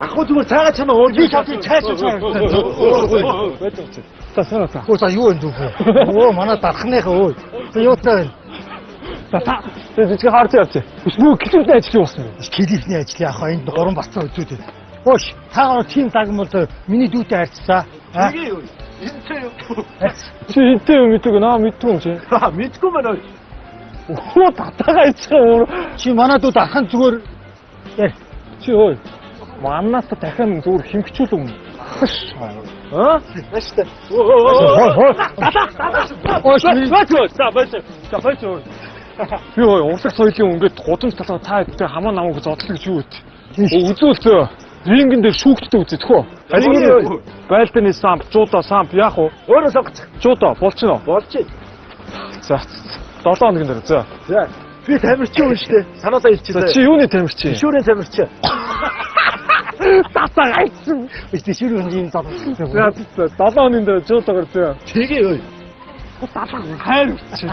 Ахгүй зүгээр цаагаад чанаа өөр би чад цааш цаа. За санаа. Оо за юу энэ дүүх. Оо манай дархныхаа өө. За юу таа. За чи харж яваач. Бүү клипний ажил юу болсон бэ? Клипний ажил яах вэ? Энд 3 бацаа үзүүд. Хөөш, таагаар тим дагмал миний дүүтэй харьцсан. Тэгээ юу? Энтэй юу? Чи энтэй юу мэддэг наа мэддэг юм чи. Мэдгүй мэнэ. Оо татагаа ичээ. Чи манай дүү дархан зүгээр яа. Чи ой. Манаас дахин зүгээр химгчүүл юм. Аа? Баштай. Бачаа. Би ой урсгал соёлын ингээд гудамж талаа та хэдтэй хамаа намайг зодлоо гэж юу вэ? Үзүүлсэн. Рингэн дээр шүүгдтэй үзэх хөө. Харин байлтны самп, жуудаа самп яах вэ? Өөрөө сонгоч. Жуудаа болчихно. Болчих. За 7 хоногийн дараа за. За. Би тамирчин хүн штэ. Санаасаа хэлчихсэн. Чи юуны тамирчин? Шүүрийн тамирчин. Тасаа гайцсан. Би шүүрийн юм зам. За 7 хоногийн дараа жуудаагаар зөө. Тэгээ юу? Тасаа хайр чи.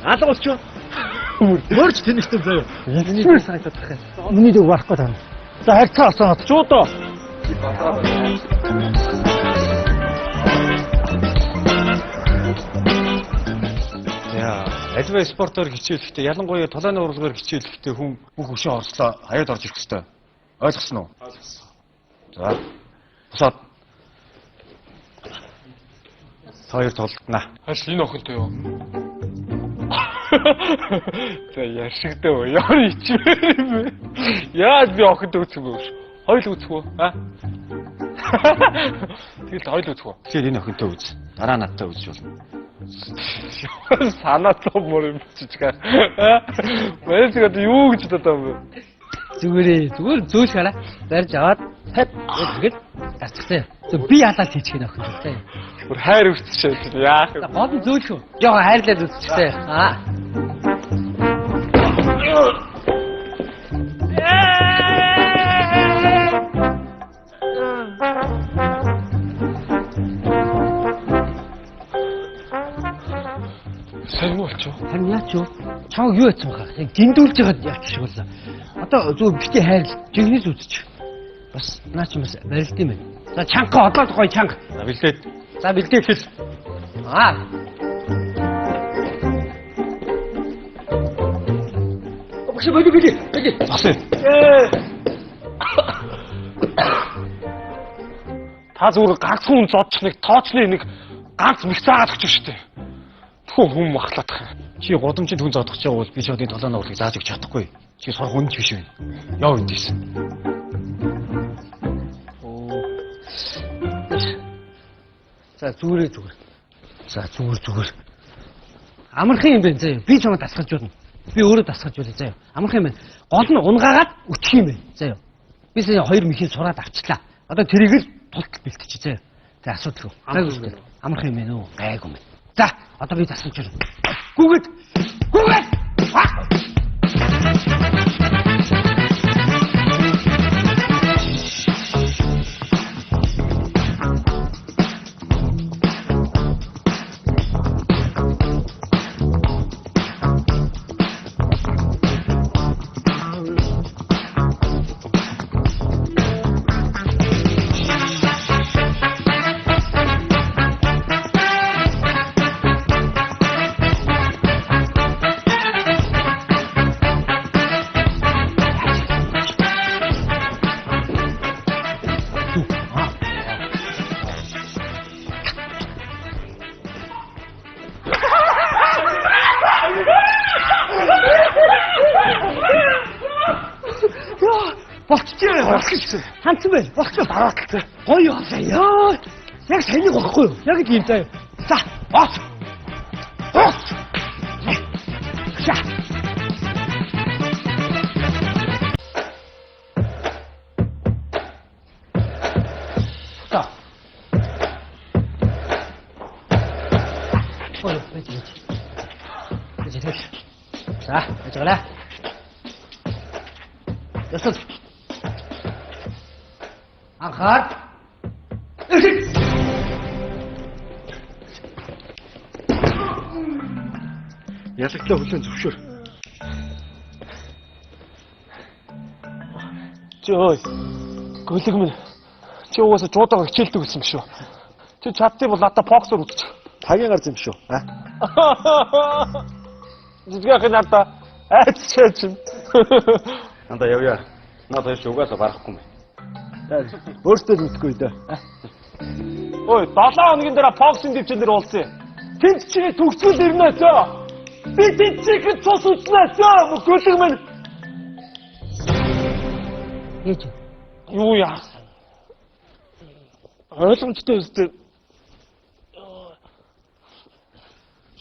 Алга болчих. Мөрч тэнэгтэй заяа. Эцмэр санагдах юм. Миний дүү барахгүй тань. За харьцаа авсан. Жуудаа. Яа, альва спортоор хичээлэхдээ ялангуяа толооны урлагаар хичээлэхдээ хүн бүх өшөө орслоо хаяад орж ирэх хэвээр. Ойлгосон уу? Ойлгосон. За. Босоод. Хоёр толднаа. Хаш энэ охинтой юу? За яшигдээ үү? Яар ичмээр юм бэ? Яаж би охинтой үзэх вэ? Хоёул үзэх үү? Аа? Тэгэл хоёул үзэх үү? Тэгэхээр энэ охинтой үз. Дараа надтай үзэж болно. Санаатай мөр юм чичгээ. Мэлсгээд юу гэж бодож байгаа юм бэ? Зүгээр зөөш хараа. Барьж аваад хад тэгээд гарчихсан. Би ялаад хийчих нөх юм. Бүр хайр өвччихээ яах вэ? Гол нь зөөш шүү. Жоо хайрлаад үзчихтэй. Аа. Сайн болчих. Харин яач юу? Чамаг юу яцсан баха? Яг гиндүүлж байгаад яач шиг боллоо. Одоо зүгээр бити хайр жигнэс үзчих. Бас наач юм бас барилт юм байна. За чанга одоо гоё чанга. За бэлдээд. За бэлдээ хэл. Аа. Багш бэлдээ. Басна. Та зүгээр ганц хүн зодчих нэг тооцны нэг ганц мэгцаагаад өгч штэ. Тхүү хүм махлаадах. Чи гудамжинд хүн зодох гэж байгаа бол би ч одын толооны урлагийг зааж өгч чадахгүй. Чи сор хүнд биш вэ? Яа үндээс. За зүгээр. За зүгээр. Амархан юм байна заяа. Би чамд дасгаж болно. Би өөрөө дасгаж болно заяа. Амархан юм байна. Гол нь унгаагаад өтчих юм байна заяа. Би сая 2 мөхийн сураад авчлаа. Одоо тэрийг л тултал бэлтчих заяа. За асуудалгүй. Амархан юм байна уу? Гайгүй юм. За одоо би дасгаж болно. Гүгэд. Болчихсон. Ханцсан байл. Болчихсон. Дараалцсан. Гоё болоо яа. Яг саний болохгүй юу? Яг тийм заяа. За, бос. За. За. Ой, байж. За, ажиглаа. Ясад. Анхаар. Ялаглаа хүлэн зөвшөөр. Жой. Гөлөг минь. Чи угаасаа жуудаага хичээлдэг гэсэн юм шүү. Чи чаддсан бол надад боксер үзчих. Цагийн гарч юм шүү. Жижигхэн надад айцчаач. Анда явъя. Надад ч угаасаа барахгүй юм. Өөртөө л мэдгүй дээ. Ой, 7 хоногийн дараа боксинг дэвчээр уулзъя. Тэнд чи төгсгөл ирнэсөө. Би тэнд чихэд цус үзнэсөө. Гөлөг минь. Ээж. Юу яах? Ойлгомжтой үстэй.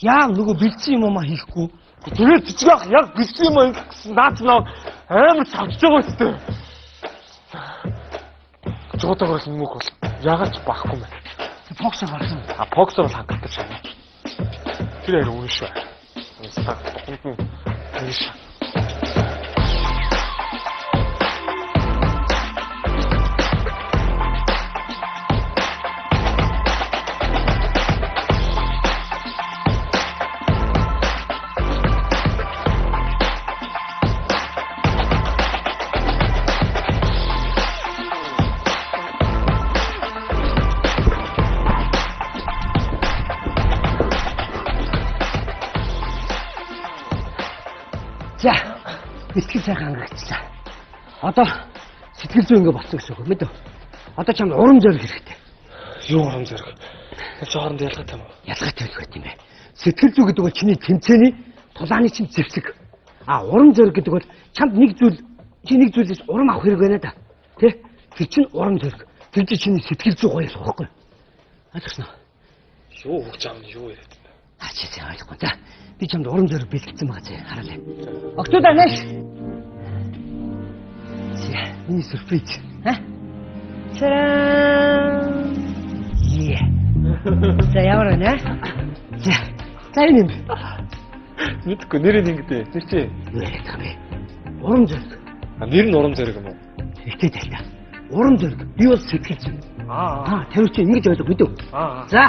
Яа нөгөө бэлдсэн юм аа хийхгүй. Тэгээд жижигхэн яг бэлдсэн юм гэсэн наад наа амар цавж байгаа үстэй. Жуудаагаас нэмэг бол ягаад ч бахгүй юм бэ? Боксер болсон. Боксер бол хангалттай шаа. Тэр яг үнэн шүү. Саг хүнхэн биш. За, сэтгэл сайхан хангагдчихлаа. Одоо сэтгэл зүй ингээ болсон гэсэн үг мэд үү? Одоо чамд урам зориг хэрэгтэй. Юу урам зориг? Чи хооронд ялгаатай юм уу? Ялгаатай байх юм бэ. Сэтгэл зүй гэдэг бол чиний тэмцээний тулааны чинь зэвсэг. Урам зориг гэдэг бол чамд нэг зүйлээс урам авах хэрэг байна да. Тэ? Тэр чинь урам зориг. Тэр чинь чиний сэтгэл зүй гоё л байхгүй. Ойлгосноо? Юу хөгж аав нь юу яриад байна? Чи зэ ойлгохгүй. За, би чамд урам зориг бэлтгэсэн байгаа зэ. Хараа. Октодоо нэш. Миний сюрприз. Чараа. За ямар байна? За энэ юм. Мэдгүй нэр нь ингэдэ. Тэр чи Юу яриад байгаа бэ? Урам зориг. нэр нь урам зориг юм уу? Ихтэй тайлаа. Урам зориг. Би бол сэтгэл зүй. Тэр чинь ингэж ойлгох мэдв. За,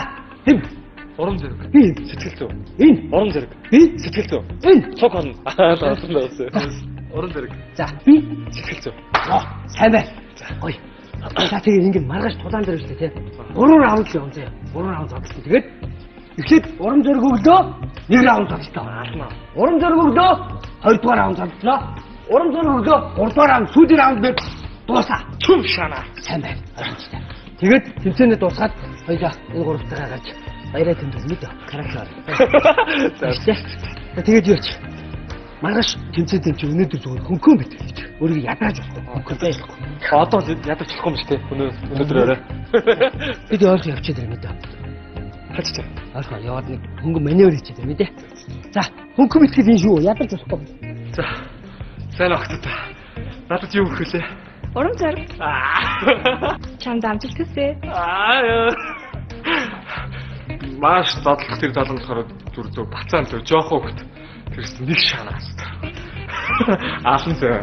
хэм. Урам зориг. Би Сэтгэл зүй. энэ. Урам зориг. Би Сэтгэл зүй. энэ. Цог хон. Таасан. Урам зориг. За, би Сэтгэл зүй. сайн байна. Ой. За тэгээд ингэ маргааш тулаан дээр шүү дээ, тийм. 3 раунд л явна заяа. 3 раунд тоглосон. Тэгээд эхлээд урам зориг өглөө 1 раунд тоглолоо. Урам зориг өглөө 2 дугаар раунд тоглолоо. Урам зориг өглөө 3 дугаар раунд сүүлийн раунд дээр дуусаа. Чүм шана. Сайн байна. Ойлгомжтой. Тэгээд тэмцээний дуусгаад хоёлаа энэ гуравтайгаа гарч баяраа тэмдэглэн мэд. Караклаар. Тэгээд юу ч маргааш тэмцээдэн чи өнөөдөр зүгээр хөнгөн бит гэж. Өөрийгөө ядааж болохгүй. Хөнгөн байхгүй. Одоо ядаж болохгүй юм шүү дээ. Өнөөдөр орой. Бид ойлгох явчихад байна мэдээ. Хачтай. Ойлгоо яваад нэг хөнгөн маневр хийчихээд байна мэдээ. За хөнгөн битгэл энэ шүү. Ядарч болохгүй. За. Сайн огтод. Надад юу өгөх вэ? Урам зориг. Чамд амжилт хүсье. Маш додлох тэр залан болохоор зүр бацаан төв жоох хөвгт. Тэрс нэг шанаас. Аасан зэ.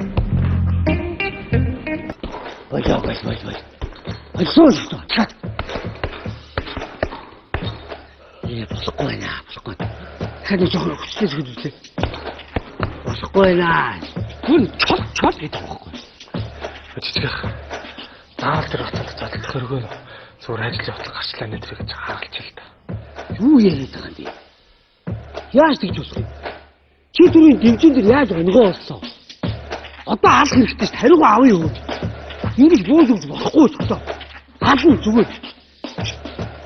Ой. Альсууш тоо. Болохгүй наа. Хань жоохон хүчтэй зүйлээ. Болохгүй наа. Хүн чот гэдэг байхгүй. Жижигх. Даал тэр хотод задлах хэрэгөө зүгээр ажил явуулах гарчлаа нэ тэр гэж хаалж л та. Юу яриад байгаа юм бэ? Яаж тэгж болох юм? Чи түрүүний дэмжин дээр яаж өнгөө олсон? Одоо алах хэрэгтэй ш хариугаа авъя юу? Ингэж бууж өгч болохгүй ч одоо. Гална зүгээр.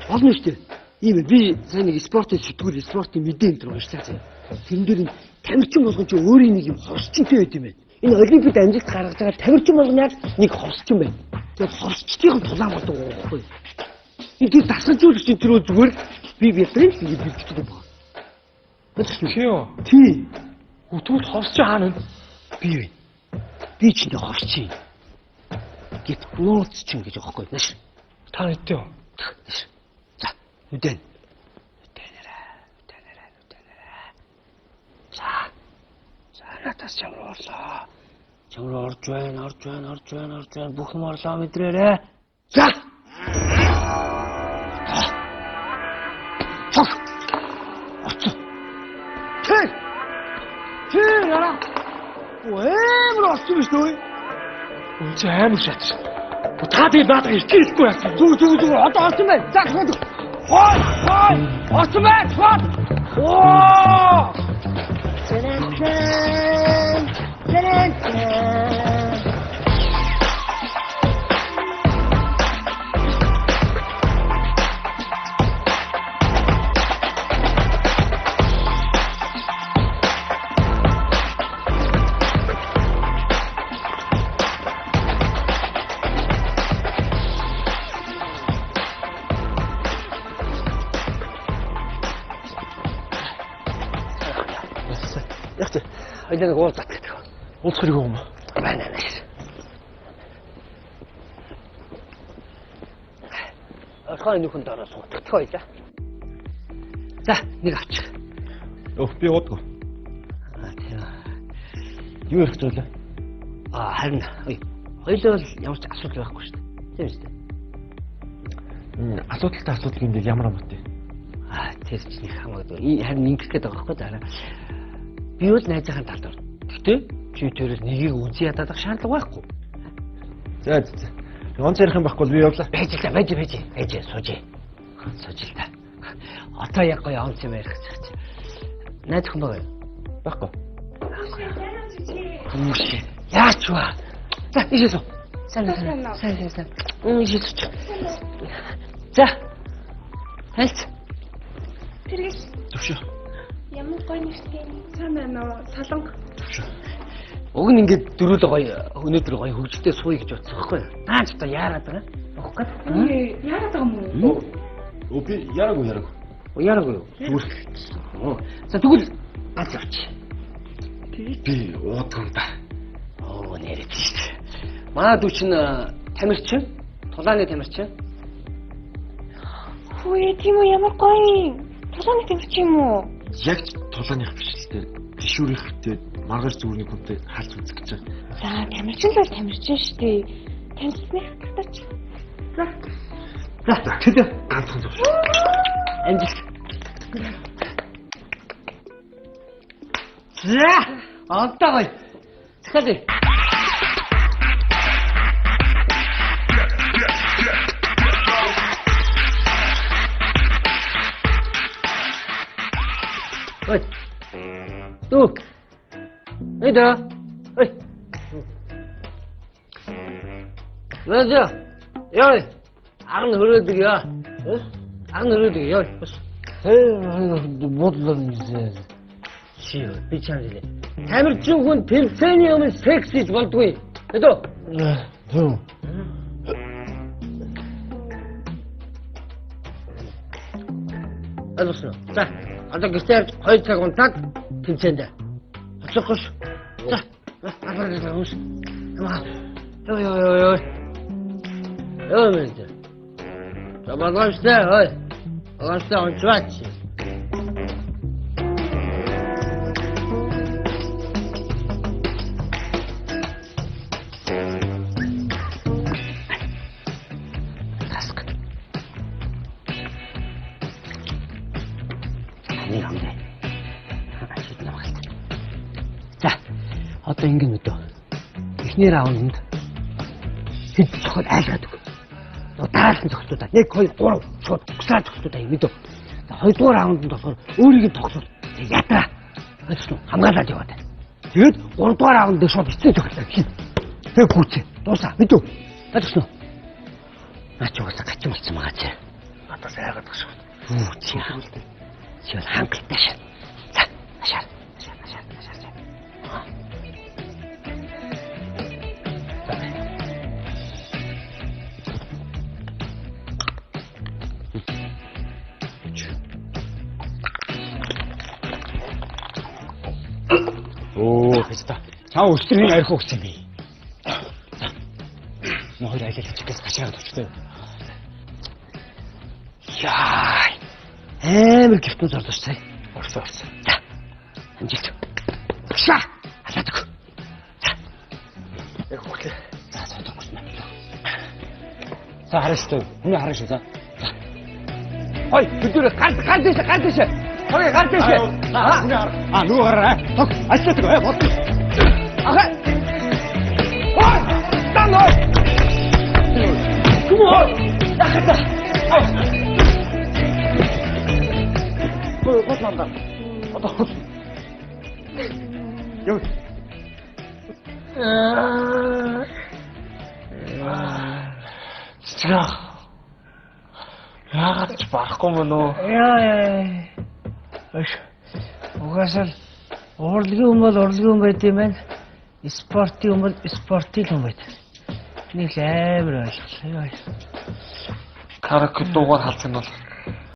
Олно штэ. Ийм би сайн нэг спортын сэтгүүл спортын мэдээ энэ уншлаа заяа. Тэрэн дээр тамирчин болгон чи өөрийн нэг юм хорсчинтэй байд юм байна. Энэ олимпиад амжилт гаргаж байгаа тамирчин болгон яг нэг хорсчин байна. Тэгээд хорсчдын тулаан болдог байхгүй. Энэ тэр дасгалжуулагчийн тэр зүгээр би бэлтгэн ингэж бэлтгэдэг байна. Хио. Тий. Өтгөл хорсч хаана вэ? Би вэ. Би ч нэг хорсч юм. Гэт нууц чинь гэж аахгүй нааш. Та хэдтэй юу? За, үдэн. За, натас чамруу орлоо. Чамруу орж байна. Бүх юм орлоо мэдрээрээ. За. Оцоо. Чи яра. Өө, мөр орсон биш үү? Үгүй амар шатш. Та тэгээд наадах ичээхгүй яасан. Зүг. Одоо олсон байна. За хөөд. Хой. Олсон байна. Хөөд. Оо! Хоёлаа нэг уулзах гэдэг. Уулзах хэрэг юм. Байна. Орхой нөхөн дөрөө суудаг хоёлаа. За, нэг авчих. Өө би уудгүй. Тийм. Юу ярих зүйлээ? Харин хоёлоо бол ямар ч асуудал байхгүй шүү дээ. Тийм үү? Асуудалтай асуудал юм дээр ямар амттай. Тэр чинь хамаагүй. Харин ингэх гээд байгаа байхгүй дараа. Би бол найзынхаа талд орно. Гэхдээ чи тэрээс нэгийг үзий ядах шаардлага байхгүй. За. Онц ярих юм байхгүй би явлаа. Байж сууж. Сууж л та. Одоо яг гоё онц юм ярих гэж. Найзхан байгаа юу? Байхгүй. Яач вэ? За, ийшээ суу. Сайн. Ийшээ сууч. За. Хэлц. Тэргээс Төвшөө. ямар гоё нэртэй сайн байна уу? Солонго. Уг нь ингээд дөрөв гоё өнөөдөр гоё хөвгөлтэй сууя гэж бодсон байхгүй юу? Наач одоо яарад байгаа? Охгоо. Яагаад байгаа юм уу? Өө би яраагүй. Яараагүй юу? Зүгээр. За тэгвэл ганц явч. Би уудгүй юм да. Нэрэж шүү. Манай дүү чинь тамирчин, тулааны тамирчин. Хөөе, тийм үү ямар гоё. Тулааны тамирчин юм уу? Яг тулааных биш л дээ. Тишүүрийнхтэй маргаж зүрний хүнтэй хаалт үзэх гэж байна. За, тамирчин л тамирчин шүү дээ. Тамирчны хатаач. За, тэдэ Ганцхан зөв. амжилт. За, одоо гоё. Захаа. Ой. Ту. Эда. Ой. Лажа. Яй. Агн хөрөөдөг яа. Агн хөрөөдөг яа. Бодлон зээ. Чи би чамлээ. Тамирчин хүн тэмцээний өмнө секс хийж болдгүй. Эдөө. Түм. Алуусан. За. Одоо гэртээ 2 цаг унтаад тэмцээндэ. Оцохош. За. Афрагаас уус. Ой. Мэнэ. Забагаштай, ой. Агаштай онцвач. За, одоо ингэ мэдээ. Эхний раунд хэд цохол айлгаад өг. Дараалсан цохолтуудаа 1 2 3 шууд угсраа цохолтуудаа мэдээ. За, 2 дугаар раундд болохоор өөрийг нь тогсол ядраа. Хэвчээ хамгаалаад яваад байна. Тэгээд 3 дугаар раунд дээр шууд эцэг цохолтоо хий. Тэг гүцээ. Дуусаа мэдээ. Хэвчээ. Наач уусаа гачин болсон байгаа чи. Одоо сайгаад багш. Чи хангалттай. Чи хангалттай шээ. За, ашаар. Оо, хэвчээ. Чаа өстрийн арх өгч юм би. Нөхөр айлал чигээс гашаад очтой. Яа. Амар гэртэн зордож сая. Орсон. За. Амжилт. Ша. Халаадаг. За. Яг хөглөө. За, цодох юм байна. За хараач. Хүний хараач за. Хой, бүдүрэ гар дэше. Хой, гар дэше. Нөгөө гараа. Тог. Ачлаадаг. Бод. Ага. Хой! Дан хой! юм уу? Гол нандаа. Одоо Яв. Яагаад ч барахгүй мөн үү? Яа. Угаасаа урлагийн хүн бол урлагийн хүн байт юм байна. Спортын хүн бол спортын хүн байт. Нэг л амар ойлголоо. Каракү дуугаар халсан бол